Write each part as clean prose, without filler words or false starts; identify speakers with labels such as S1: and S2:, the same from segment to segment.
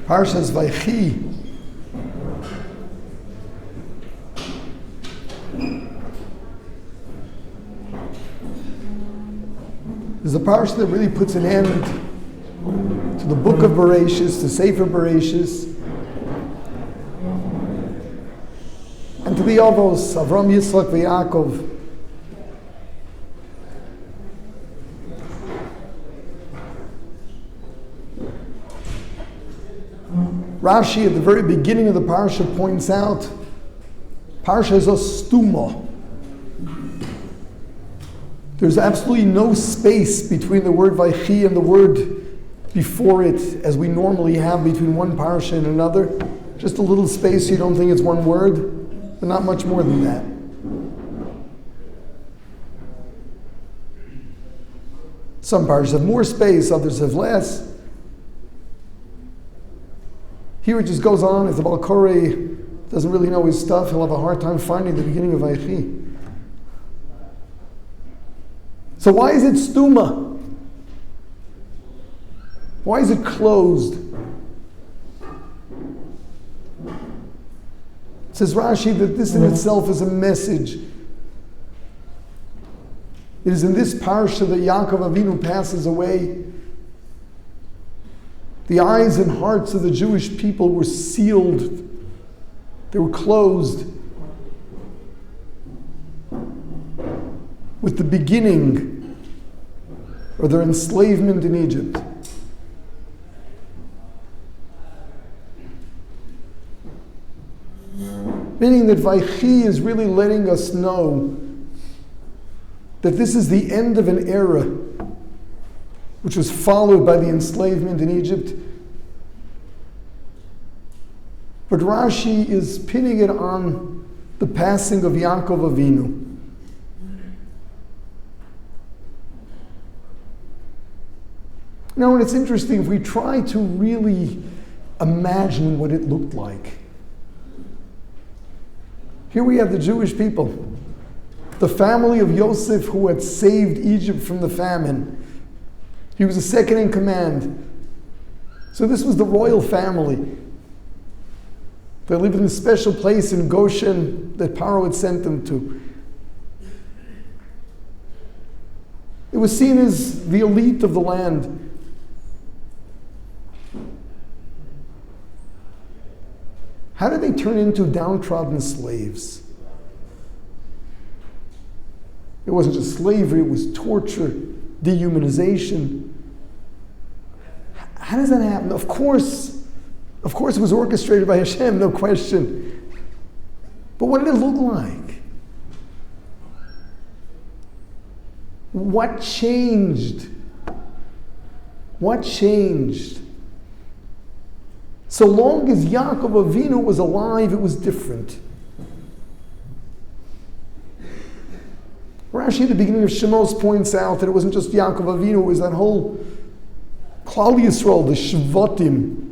S1: Parshas Vayechi. Is a parsha that really puts an end to the book of Bereshis, to Sefer Bereshis, and to the Avos, Avram, Yitzchak, Yaakov. Rashi at the very beginning of the parsha points out, parsha is a stuma. There's absolutely no space between the word Vayechi and the word before it, as we normally have between one parsha and another. Just a little space, you don't think it's one word, but not much more than that. Some parshas have more space, others have less. Here it just goes on. If the Baal Koreh doesn't really know his stuff, he'll have a hard time finding the beginning of Vayechi. So why is it stuma? Why is it closed? It says Rashi that this in itself is a message. It is in this parsha that Yaakov Avinu passes away. The eyes and hearts of the Jewish people were sealed. They were closed with the beginning of their enslavement in Egypt. Meaning that Vayechi is really letting us know that this is the end of an era which was followed by the enslavement in Egypt. But Rashi is pinning it on the passing of Yaakov Avinu. Now, and it's interesting, if we try to really imagine what it looked like. Here we have the Jewish people, the family of Yosef who had saved Egypt from the famine. He was the second in command. So this was the royal family. They lived in a special place in Goshen that Paro had sent them to. It was seen as the elite of the land. How did they turn into downtrodden slaves? It wasn't just slavery, it was torture, dehumanization. How does that happen? Of course it was orchestrated by Hashem, no question. But what did it look like? What changed? What changed? So long as Yaakov Avinu was alive, it was different. Rashi at the beginning of Shemos points out that it wasn't just Yaakov Avinu, it was that whole Klal Yisrael, the Shvatim,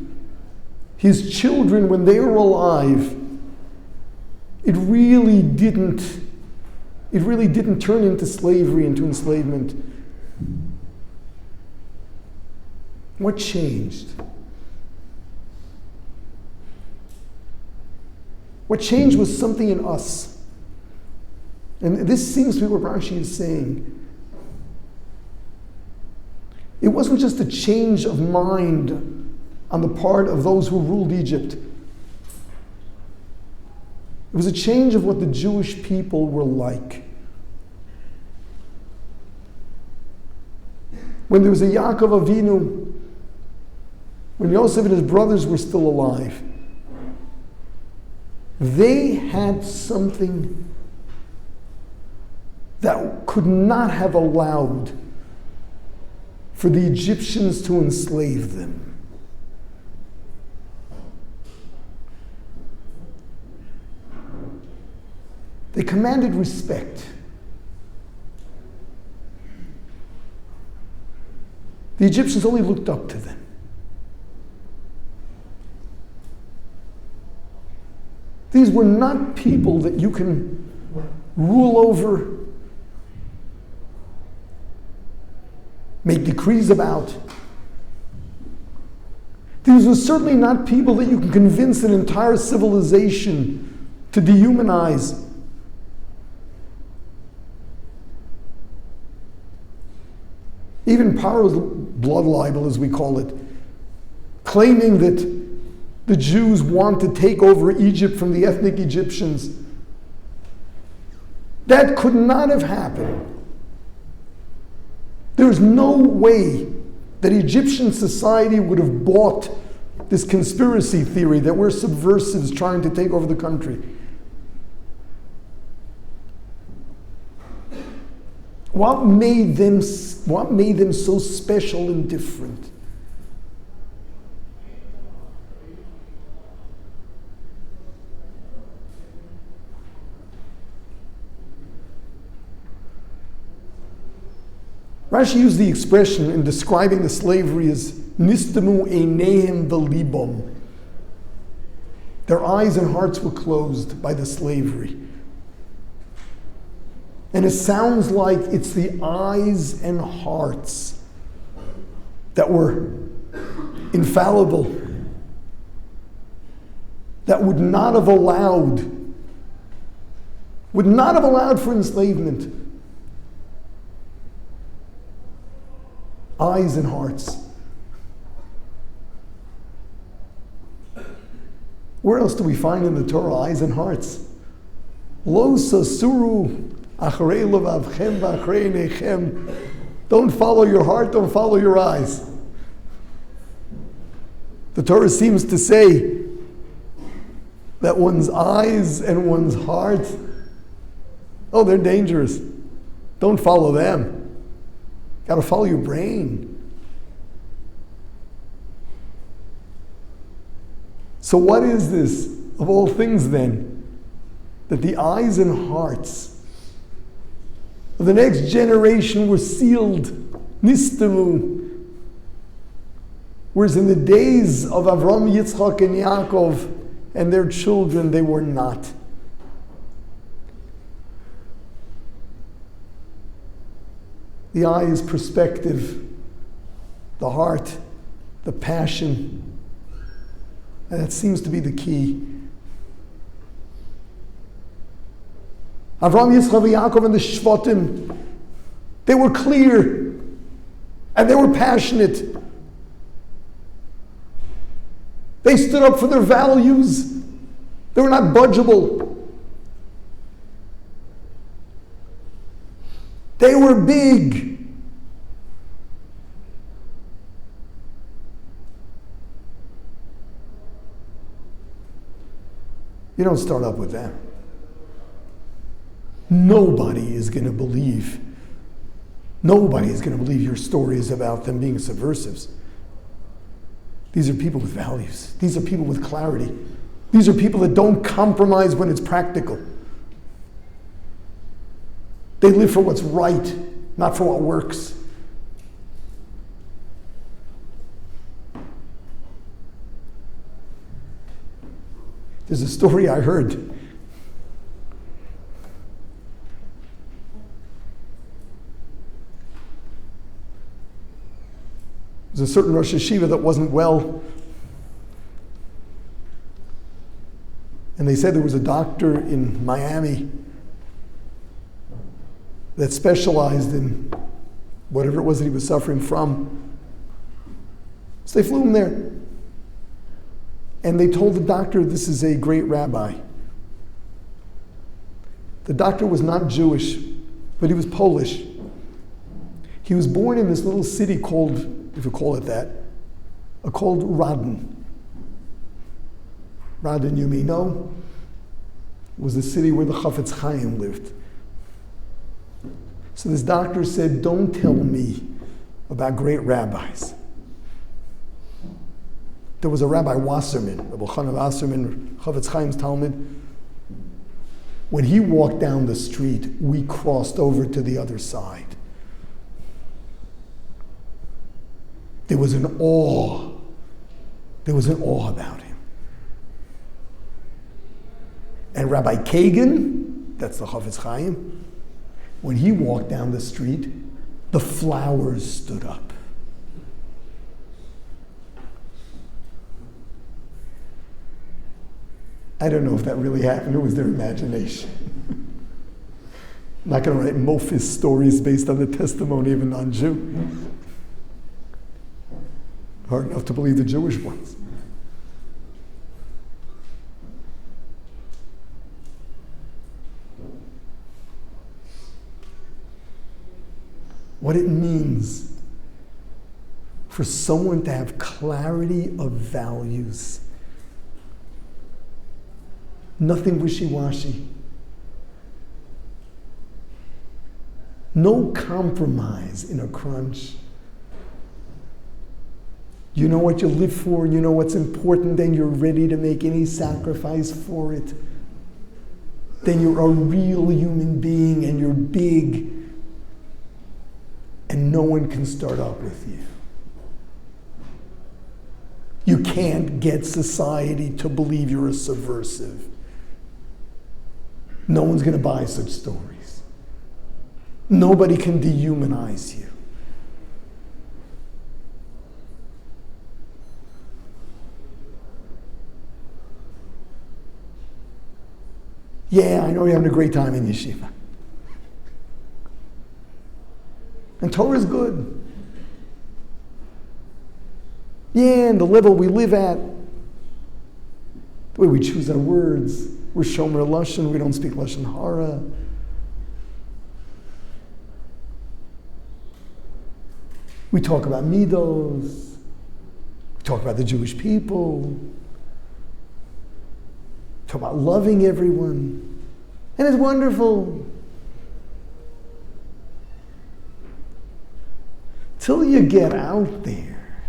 S1: his children, when they were alive, it really didn't turn into slavery, into enslavement. What changed? What changed was something in us. And this seems to be what Rashi is saying. It wasn't just a change of mind on the part of those who ruled Egypt. It was a change of what the Jewish people were like. When there was a Yaakov Avinu, when Yosef and his brothers were still alive, they had something that could not have allowed for the Egyptians to enslave them. They commanded respect. The Egyptians only looked up to them. These were not people that you can rule over, make decrees about. These were certainly not people that you can convince an entire civilization to dehumanize. Even Paro's blood libel, as we call it, claiming that the Jews want to take over Egypt from the ethnic Egyptians. That could not have happened. There's no way that Egyptian society would have bought this conspiracy theory that we're subversives trying to take over the country. What made them so special and different? Rashi used the expression in describing the slavery as nistemu einehem v'libom. Their eyes and hearts were closed by the slavery. And it sounds like it's the eyes and hearts that were infallible, that would not have allowed for enslavement. Eyes and hearts. Where else do we find in the Torah eyes and hearts? Lo sasuru acharei levavchem v'acharei einechem. Don't follow your heart, don't follow your eyes. The Torah seems to say that one's eyes and one's heart, oh, they're dangerous. Don't follow them. Got to follow your brain. So what is this, of all things then, that the eyes and hearts of the next generation were sealed, nistemu, whereas in the days of Avram, Yitzchak, and Yaakov and their children, they were not. The eye is perspective, the heart, the passion, and that seems to be the key. Avram, Yitzchak, Yaakov, and the Shvatim, they were clear and they were passionate. They stood up for their values. They were not budgeable. They were big. You don't start up with them. Nobody is going to believe. Nobody is going to believe your stories about them being subversives. These are people with values. These are people with clarity. These are people that don't compromise when it's practical. They live for what's right, not for what works. There's a story I heard. There's a certain Rosh Yeshiva that wasn't well. And they said there was a doctor in Miami that specialized in whatever it was that he was suffering from. So they flew him there. And they told the doctor, this is a great rabbi. The doctor was not Jewish, but he was Polish. He was born in this little city called, if you call it that, called Radin. Radin, you may know, was the city where the Chafetz Chaim lived. So this doctor said, don't tell me about great rabbis. There was a Rabbi Wasserman, Rabbi Chanan Wasserman, Chafetz Chaim's Talmud. When he walked down the street, we crossed over to the other side. There was an awe. There was an awe about him. And Rabbi Kagan, that's the Chafetz Chaim, when he walked down the street, the flowers stood up. I don't know if that really happened or was their imagination. I'm not going to write Mofis stories based on the testimony of a non-Jew. Hard enough to believe the Jewish ones. What it means for someone to have clarity of values. Nothing wishy-washy. No compromise in a crunch. You know what you live for, you know what's important, and you're ready to make any sacrifice for it. Then you're a real human being and you're big, and no one can start up with you. You can't get society to believe you're a subversive. No one's going to buy such stories. Nobody can dehumanize you. Yeah, I know you're having a great time in Yeshiva. And Torah is good. Yeah, and the level we live at, the way we choose our words, we're Shomer Lashon, we don't speak Lashon Hara. We talk about midos, we talk about the Jewish people, talk about loving everyone, and it's wonderful. Till you get out there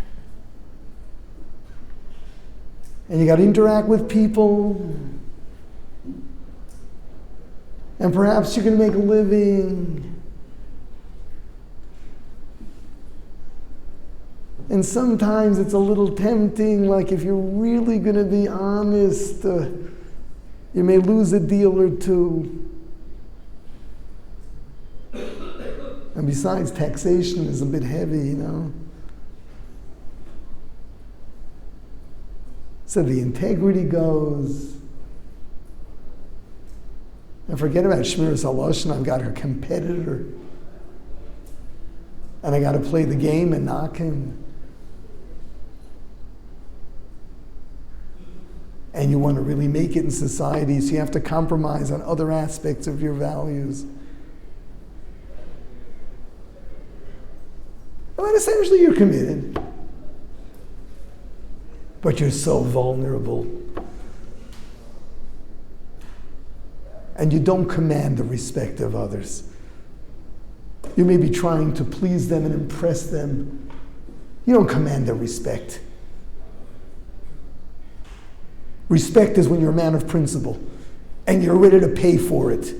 S1: and you got to interact with people, and perhaps you're going to make a living, and sometimes it's a little tempting, like if you're really going to be honest, you may lose a deal or two. And besides, taxation is a bit heavy, you know. So the integrity goes. And forget about Shmiras HaLashon, I've got a competitor. And I got to play the game and knock him. And you want to really make it in society, so you have to compromise on other aspects of your values. But essentially you're committed. But you're so vulnerable. And you don't command the respect of others. You may be trying to please them and impress them. You don't command their respect. Respect is when you're a man of principle and you're ready to pay for it.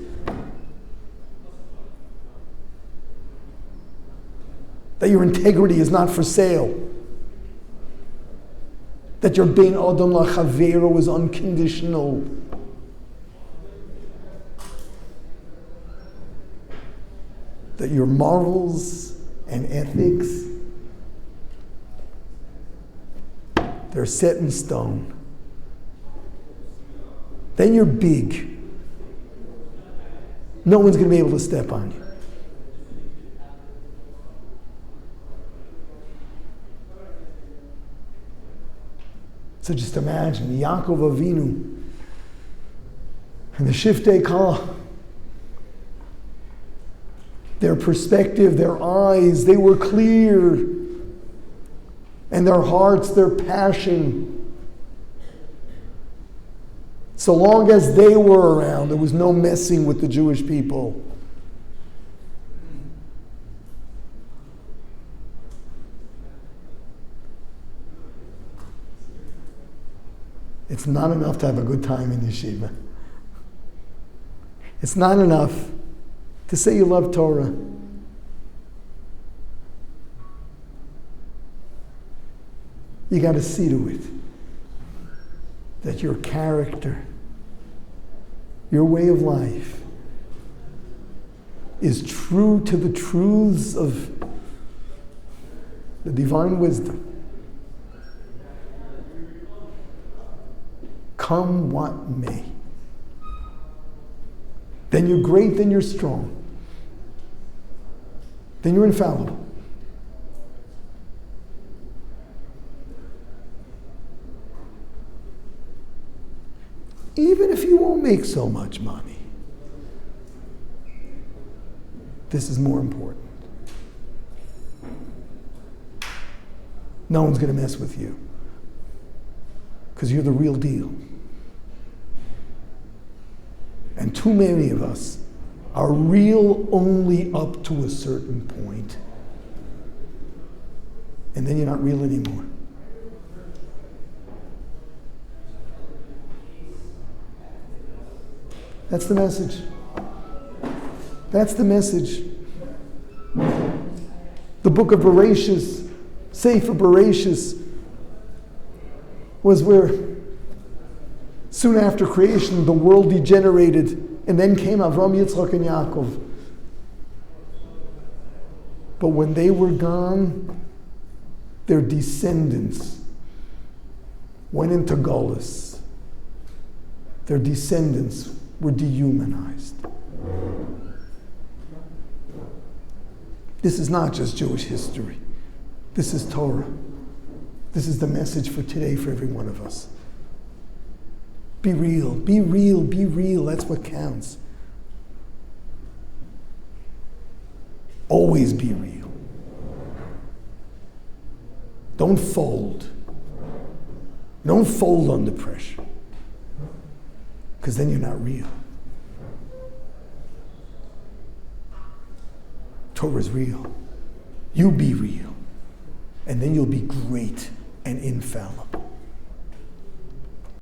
S1: That your integrity is not for sale. That your bein adam lachavero is unconditional. That your morals and ethics, they're set in stone. Then you're big. No one's going to be able to step on you. So just imagine Yaakov Avinu and the Shiftei Kah. Their perspective, their eyes, they were clear. And their hearts, their passion. So long as they were around, there was no messing with the Jewish people. It's not enough to have a good time in yeshiva. It's not enough to say you love Torah. You got to see to it that your character, your way of life, is true to the truths of the divine wisdom. come what may. Then you're great, then you're strong. Then you're infallible. Even if you won't make so much money, this is more important. No one's going to mess with you because you're the real deal. And too many of us are real only up to a certain point. And then you're not real anymore. That's the message. That's the message. The book of Bereshis, Sefer Bereshis, was where soon after creation the world degenerated, and then came Avram, Yitzchak, and Yaakov. But when they were gone, their descendants went into Golus. Their descendants were dehumanized. This is not just Jewish history. This is Torah. This is the message for today for every one of us. Be real, be real, be real. That's what counts. Always be real. Don't fold. Don't fold under pressure. Because then you're not real. Torah is real. You be real. And then you'll be great and infallible.